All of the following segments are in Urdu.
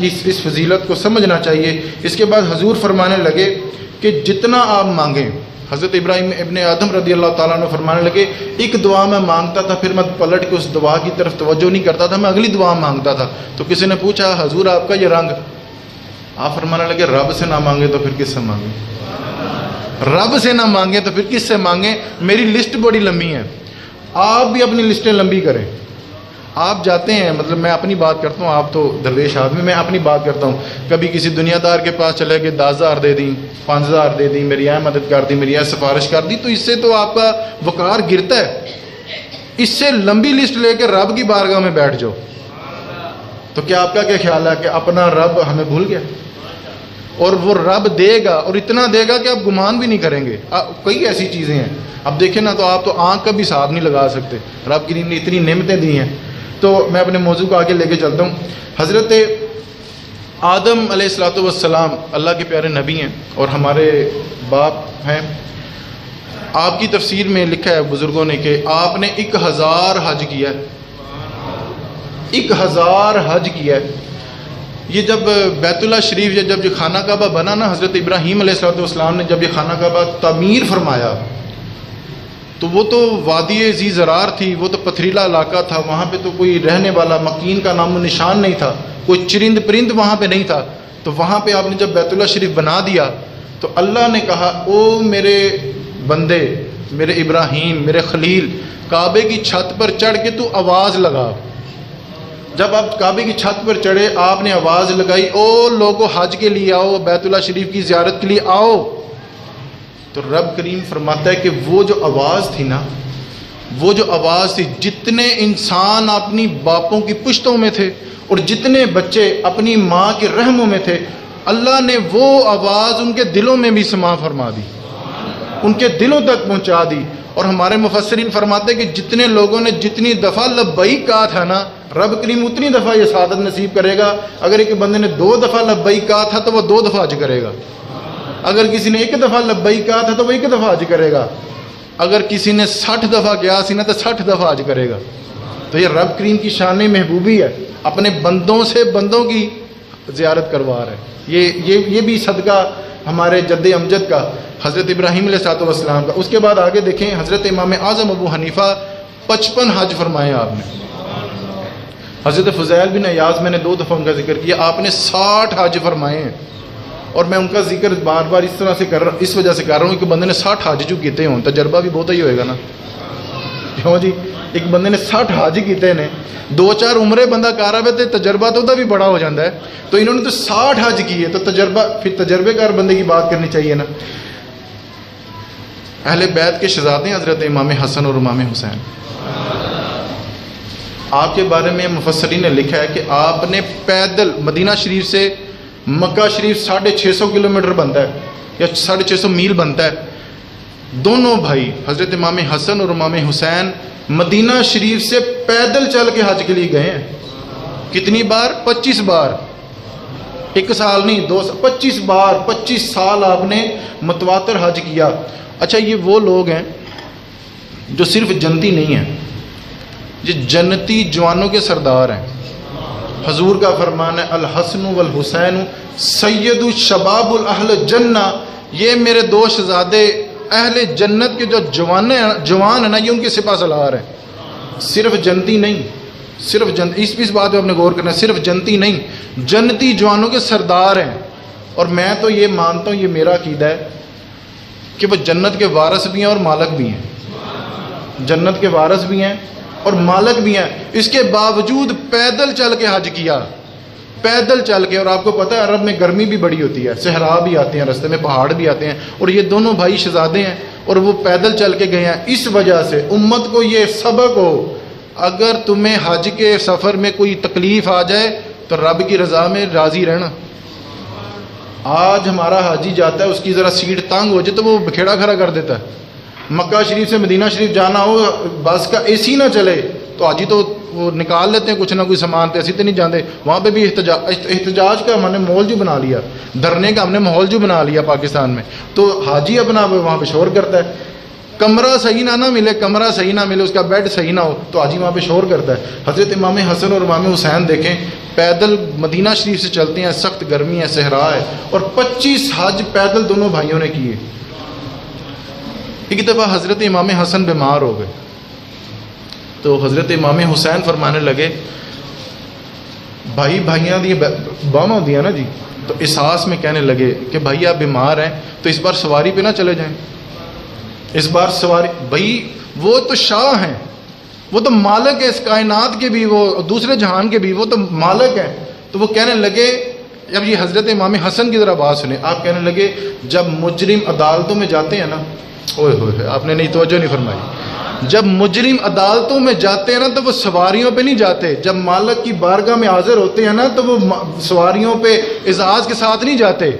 اس فضیلت کو سمجھنا چاہیے۔ اس کے بعد حضور فرمانے لگے کہ جتنا آپ مانگیں، حضرت ابراہیم ابن آدم رضی اللہ تعالیٰ عنہ فرمانے لگے ایک دعا میں مانگتا تھا، پھر میں پلٹ کے اس دعا کی طرف توجہ نہیں کرتا تھا، میں اگلی دعا مانگتا تھا۔ تو کسی نے پوچھا حضور آپ کا یہ رنگ؟ آپ فرمانے لگے رب سے نہ مانگے تو پھر کس سے مانگیں؟ رب سے نہ مانگیں تو پھر کس سے مانگیں؟ میری لسٹ بڑی لمبی ہے، آپ بھی اپنی لسٹیں لمبی کریں۔ آپ جاتے ہیں، مطلب میں اپنی بات کرتا ہوں، آپ تو درویش آدمی، میں اپنی بات کرتا ہوں، کبھی کسی دنیا دار کے پاس چلے گئے 10,000 دے دیں، 5,000 دے دیں، میری یہ مدد کر دی، میری یہ سفارش کر دی، تو اس سے تو آپ کا وقار گرتا ہے۔ اس سے لمبی لسٹ لے کے رب کی بارگاہ میں بیٹھ جاؤ، تو کیا آپ کا کیا خیال ہے کہ اپنا رب ہمیں بھول گیا؟ اور وہ رب دے گا، اور اتنا دے گا کہ آپ گمان بھی نہیں کریں گے۔ کئی ایسی چیزیں ہیں، اب دیکھیں نا، تو آپ تو آنکھ کا بھی حساب نہیں لگا سکتے، رب کی نے اتنی نعمتیں دی ہیں۔ تو میں اپنے موضوع کو آگے لے کے چلتا ہوں۔ حضرت آدم علیہ الصلوۃ والسلام اللہ کے پیارے نبی ہیں اور ہمارے باپ ہیں۔ آپ کی تفسیر میں لکھا ہے بزرگوں نے کہ آپ نے 1000 حج کیا ہے، 1000 حج کیا ہے۔ یہ جب بیت اللہ شریف جب یہ خانہ کعبہ بنا نا، حضرت ابراہیم علیہ الصلوۃ والسلام نے جب یہ خانہ کعبہ تعمیر فرمایا، تو وہ تو وادی ذی زرار تھی، وہ تو پتھریلا علاقہ تھا، وہاں پہ تو کوئی رہنے والا مکین کا نام و نشان نہیں تھا، کوئی چرند پرند وہاں پہ نہیں تھا۔ تو وہاں پہ آپ نے جب بیت اللہ شریف بنا دیا تو اللہ نے کہا او میرے بندے، میرے ابراہیم، میرے خلیل، کعبے کی چھت پر چڑھ کے تو آواز لگا۔ جب آپ کعبے کی چھت پر چڑھے، آپ نے آواز لگائی او لوگو حج کے لیے آؤ، بیت اللہ شریف کی زیارت کے لیے آؤ۔ تو رب کریم فرماتا ہے کہ وہ جو آواز تھی نا، وہ جو آواز تھی، جتنے انسان اپنی باپوں کی پشتوں میں تھے اور جتنے بچے اپنی ماں کے رحموں میں تھے، اللہ نے وہ آواز ان کے دلوں میں بھی سما فرما دی، ان کے دلوں تک پہنچا دی۔ اور ہمارے مفسرین فرماتے ہیں کہ جتنے لوگوں نے جتنی دفعہ لبیک کہا تھا نا، رب کریم اتنی دفعہ یہ سعادت نصیب کرے گا۔ اگر ایک بندے نے 2 دفعہ لبیک کہا تھا تو وہ 2 دفعہ حج کرے گا، اگر کسی نے 1 دفعہ لبیک کہا تھا تو وہ 1 دفعہ حج کرے گا، اگر کسی نے 60 دفعہ کیا سی نا تو 60 دفعہ حج کرے گا۔ تو یہ رب کریم کی شان محبوبی ہے، اپنے بندوں سے بندوں کی زیارت کروا رہا ہے۔ یہ بھی صدقہ ہمارے جد امجد کا، حضرت ابراہیم علیہ السلام کا۔ اس کے بعد آگے دیکھیں، حضرت امام اعظم ابو حنیفہ 55 حج فرمائے آپ نے۔ حضرت فضیل بن عیاض، میں نے 2 دفعہ ان کا ذکر کیا، آپ نے 60 حج فرمائے ہیں۔ اور میں ان کا ذکر بار بار اس طرح سے اس وجہ سے کر رہا ہوں کہ بندے نے 60 حج جو کیتے ہوں، تجربہ بھی بہت ہی ہوئے گا نا، کیوں جی؟ ایک بندے نے 60 حج کیتے ہیں، 2-4 عمرے بندہ کر رہا ہے تو تجربہ تو بھی بڑا ہو جاتا ہے، تو انہوں نے تو 60 حج کیے، تو تجربہ، پھر تجربے کار بندے کی بات کرنی چاہیے نا۔ اہل بیت کے شہزادے حضرت امام حسن اور امام حسین، آپ کے بارے میں مفسرین نے لکھا ہے کہ آپ نے پیدل مدینہ شریف سے مکہ شریف 650 کلومیٹر بنتا ہے یا 650 میل بنتا ہے، دونوں بھائی حضرت امام حسن اور امام حسین مدینہ شریف سے پیدل چل کے حج کے لیے گئے ہیں۔ کتنی بار؟ 25 بار، 1 سال نہیں، 2 سال، 25 بار، 25 سال آپ نے متواتر حج کیا۔ اچھا، یہ وہ لوگ ہیں جو صرف جنتی نہیں ہیں، یہ جنتی جوانوں کے سردار ہیں۔ حضور کا فرمان ہے الحسن والحسین سید شباب الاہل جنہ، یہ میرے 2 شہزادے اہل جنت کے جو جوان ہیں نا، یہ ان کے سپہ سالار ہیں۔ صرف جنتی نہیں، صرف اس بات پہ آپ نے غور کرنا ہے، صرف جنتی نہیں، جنتی جوانوں کے سردار ہیں۔ اور میں تو یہ مانتا ہوں، یہ میرا عقیدہ ہے کہ وہ جنت کے وارث بھی ہیں اور مالک بھی ہیں، جنت کے وارث بھی ہیں اور مالک بھی ہیں۔ اس کے باوجود پیدل چل کے حج کیا، پیدل چل کے۔ اور آپ کو پتہ ہے عرب میں گرمی بھی بڑی ہوتی ہے، صحرا بھی آتے ہیں رستے میں، پہاڑ بھی آتے ہیں، اور یہ دونوں بھائی شہزادے ہیں اور وہ پیدل چل کے گئے ہیں۔ اس وجہ سے امت کو یہ سبق ہو، اگر تمہیں حج کے سفر میں کوئی تکلیف آ جائے تو رب کی رضا میں راضی رہنا۔ آج ہمارا حاجی جاتا ہے، اس کی ذرا سیٹ تنگ ہو جائے تو وہ بکھیڑا کھڑا کر دیتا ہے۔ مکہ شریف سے مدینہ شریف جانا ہو، بس کا اے سی نہ چلے تو حاجی تو وہ نکال لیتے ہیں کچھ نہ کوئی سامان، تو ایسے تو نہیں جاتے۔ وہاں پہ بھی احتجاج کا ہم نے ماحول جو بنا لیا، دھرنے کا ہم نے ماحول جو بنا لیا پاکستان میں، تو حاجی اپنا وہاں پہ شور کرتا ہے۔ کمرہ صحیح نہ ملے، کمرہ صحیح نہ ملے، اس کا بیڈ صحیح نہ ہو تو حاجی وہاں پہ شور کرتا ہے۔ حضرت امام حسن اور امام حسین دیکھیں پیدل مدینہ شریف سے چلتے ہیں، سخت گرمی ہے، صحرا ہے، اور 25 حج پیدل دونوں بھائیوں نے کیے۔ ایک دفعہ حضرت امام حسن بیمار ہو گئے تو حضرت امام حسین فرمانے لگے، بھائی بھائیاں دی باواں ہوندیاں نا جی، تو احساس میں کہنے لگے کہ بھائی آپ بیمار ہیں تو اس بار سواری پہ نہ چلے جائیں، اس بار سواری، بھائی وہ تو شاہ ہیں، وہ تو مالک ہے اس کائنات کے بھی، وہ دوسرے جہان کے بھی، وہ تو مالک ہیں۔ تو وہ کہنے لگے، جب یہ حضرت امام حسن کی ذرا بات سنیں، آپ کہنے لگے جب مجرم عدالتوں میں جاتے ہیں نا، اوئے ہوئے آپ نے نہیں توجہ نہیں فرمائی، جب مجرم عدالتوں میں جاتے ہیں نا تو وہ سواریوں پہ نہیں جاتے، جب مالک کی بارگاہ میں حاضر ہوتے ہیں نا تو وہ سواریوں پہ اعزاز کے ساتھ نہیں جاتے۔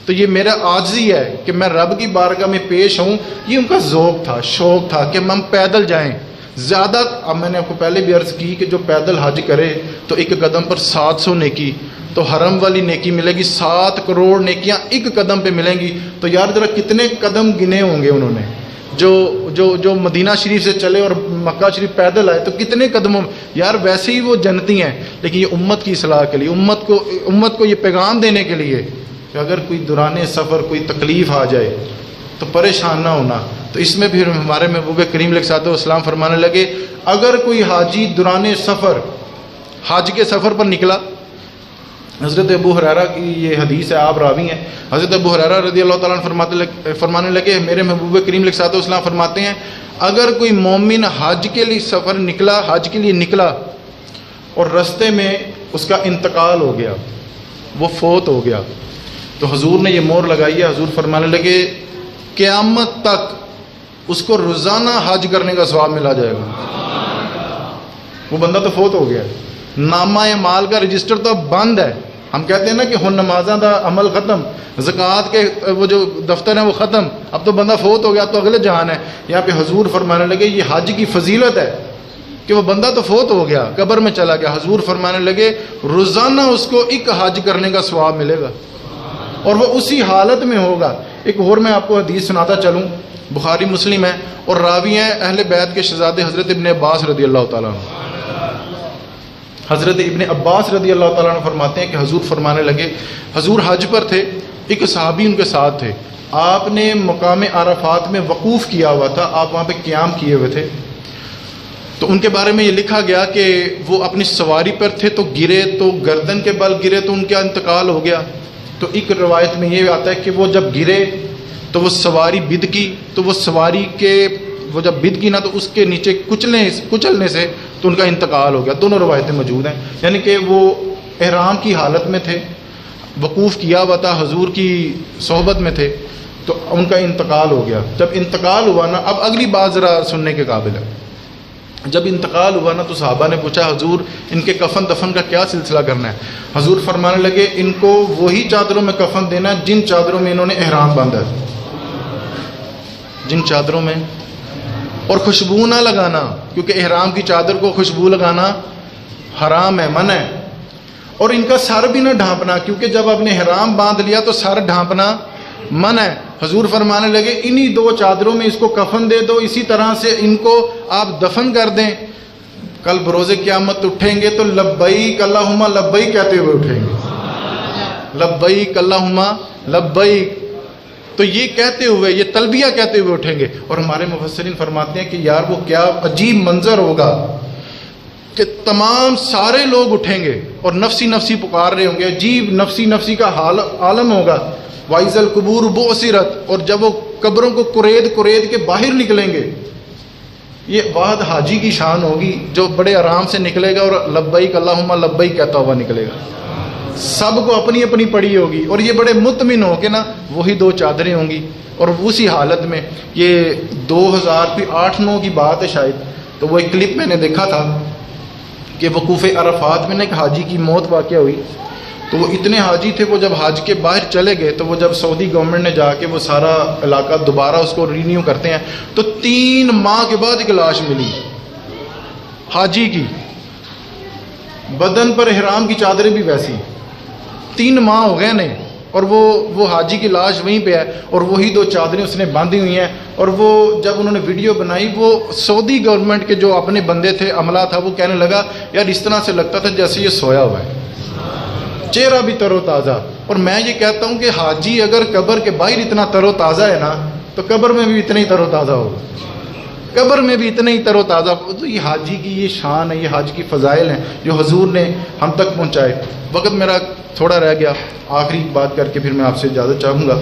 تو یہ میرا عاجزی ہے کہ میں رب کی بارگاہ میں پیش ہوں، یہ ان کا ذوق تھا، شوق تھا کہ ہم پیدل جائیں زیادہ۔ اب میں نے آپ کو پہلے بھی عرض کی کہ جو پیدل حج کرے تو ایک قدم پر 700 نیکی، تو حرم والی نیکی ملے گی 7 کروڑ نیکیاں ایک قدم پہ ملیں گی۔ تو یار ذرا کتنے قدم گنے ہوں گے انہوں نے جو مدینہ شریف سے چلے اور مکہ شریف پیدل آئے، تو کتنے قدموں، یار ویسے ہی وہ جنتی ہیں، لیکن یہ امت کی اصلاح کے لیے، امت کو یہ پیغام دینے کے لیے کہ اگر کوئی دوران سفر کوئی تکلیف آ جائے تو پریشان نہ ہونا۔ تو اس میں پھر ہمارے محبوب کریم علیہ الصلوۃ والسلام فرمانے لگے، اگر کوئی حاجی دوران سفر حج کے سفر پر نکلا، حضرت ابو ہریرہ کی یہ حدیث ہے، آپ راوی ہیں، حضرت ابو ہریرہ رضی اللہ تعالیٰ عنہ فرمانے لگے، میرے محبوب کریم علیہ الصلوۃ والسلام فرماتے ہیں، اگر کوئی مومن حج کے لیے سفر نکلا، حج کے لیے نکلا اور رستے میں اس کا انتقال ہو گیا، وہ فوت ہو گیا، تو حضور نے یہ مہر لگائی ہے، حضور فرمانے لگے قیامت تک اس کو روزانہ حج کرنے کا ثواب ملا جائے گا۔ وہ بندہ تو فوت ہو گیا، نامہ اعمال کا رجسٹر تو اب بند ہے۔ ہم کہتے ہیں نا کہ ہن نمازاں دا عمل ختم، زکوٰۃ کے وہ جو دفتر ہیں وہ ختم، اب تو بندہ فوت ہو گیا تو اگلے جہان ہے۔ یہاں پہ حضور فرمانے لگے یہ حج کی فضیلت ہے کہ وہ بندہ تو فوت ہو گیا، قبر میں چلا گیا، حضور فرمانے لگے روزانہ اس کو ایک حج کرنے کا ثواب ملے گا، اور وہ اسی حالت میں ہوگا۔ ایک اور میں آپ کو حدیث سناتا چلوں، بخاری مسلم ہے اور راوی ہیں اہل بیت کے شہزادے حضرت ابن عباس رضی اللہ تعالیٰ عنہ۔ حضرت ابن عباس رضی اللہ تعالیٰ عنہ فرماتے ہیں کہ حضور فرمانے لگے، حضور حج پر تھے، ایک صحابی ان کے ساتھ تھے، آپ نے مقام عرفات میں وقوف کیا ہوا تھا، آپ وہاں پہ قیام کیے ہوئے تھے، تو ان کے بارے میں یہ لکھا گیا کہ وہ اپنی سواری پر تھے تو گرے، تو گردن کے بل گرے تو ان کا انتقال ہو گیا۔ تو ایک روایت میں یہ آتا ہے کہ وہ جب گرے تو وہ سواری بد کی، تو وہ سواری کے وہ جب بد کی نا تو اس کے نیچے کچلنے سے تو ان کا انتقال ہو گیا۔ دونوں روایتیں موجود ہیں، یعنی کہ وہ احرام کی حالت میں تھے، وقوف کیا ہوا تھا، حضور کی صحبت میں تھے، تو ان کا انتقال ہو گیا۔ جب انتقال ہوا نا، اب اگلی بات ذرا سننے کے قابل ہے، جب انتقال ہوا نا تو صحابہ نے پوچھا حضور ان کے کفن دفن کا کیا سلسلہ کرنا ہے؟ حضور فرمانے لگے ان کو وہی چادروں میں کفن دینا جن چادروں میں انہوں نے احرام باندھا ہے، جن چادروں میں، اور خوشبو نہ لگانا، کیونکہ احرام کی چادر کو خوشبو لگانا حرام ہے، منع ہے، اور ان کا سر بھی نہ ڈھانپنا، کیونکہ جب آپ نے احرام باندھ لیا تو سر ڈھانپنا منع ہے۔ حضور فرمانے لگے انہی 2 چادروں میں اس کو کفن دے دو، اسی طرح سے ان کو آپ دفن کر دیں، کل بروز قیامت اٹھیں گے تو لبیک اللہم لبیک کہتے ہوئے اٹھیں گے، لبیک اللہم لبیک، تو یہ کہتے ہوئے، یہ تلبیہ کہتے ہوئے اٹھیں گے۔ اور ہمارے مفسرین فرماتے ہیں کہ یار وہ کیا عجیب منظر ہوگا کہ تمام سارے لوگ اٹھیں گے اور نفسی نفسی پکار رہے ہوں گے، عجیب نفسی نفسی کا عالم ہوگا۔ وَإِذَا الْقُبُورُ بُعْثِرَتْ، اور جب وہ قبروں کو کورید کے باہر نکلیں گے، یہ واحد حاجی کی شان ہوگی جو بڑے آرام سے نکلے گا اور لبیک اللہم لبیک کہتا ہوا نکلے گا، سب کو اپنی اپنی پڑی ہوگی، اور یہ بڑے مطمئن ہو کے نا وہی 2 چادریں ہوں گی، اور اسی حالت میں یہ 2008-9 کی بات ہے شاید، تو وہ ایک کلپ میں نے دیکھا تھا کہ وقوف عرفات میں ایک حاجی کی موت واقع ہوئی، تو وہ اتنے حاجی تھے، وہ جب حج کے باہر چلے گئے تو وہ جب سعودی گورنمنٹ نے جا کے وہ سارا علاقہ دوبارہ اس کو رینیو کرتے ہیں، تو 3 ماہ کے بعد ایک لاش ملی حاجی کی، بدن پر احرام کی چادریں بھی ویسی، 3 ماہ ہو گئے نے، اور وہ حاجی کی لاش وہیں پہ ہے اور وہی 2 چادریں اس نے باندھی ہوئی ہیں. اور وہ جب انہوں نے ویڈیو بنائی, وہ سعودی گورنمنٹ کے جو اپنے بندے تھے, عملہ تھا, وہ کہنے لگا یار اس طرح سے لگتا تھا جیسے یہ سویا ہوا ہے, چہرہ بھی تر و تازہ. اور میں یہ کہتا ہوں کہ حاجی اگر قبر کے باہر اتنا تر و تازہ ہے نا, تو قبر میں بھی اتنا ہی تر و تازہ ہوگا, قبر میں بھی اتنا ہی تر و تازہ. تو یہ حاجی کی یہ شان ہے, یہ حاج کی فضائل ہیں جو حضور نے ہم تک پہنچائے. وقت میرا تھوڑا رہ گیا, آخری بات کر کے پھر میں آپ سے اجازت چاہوں گا.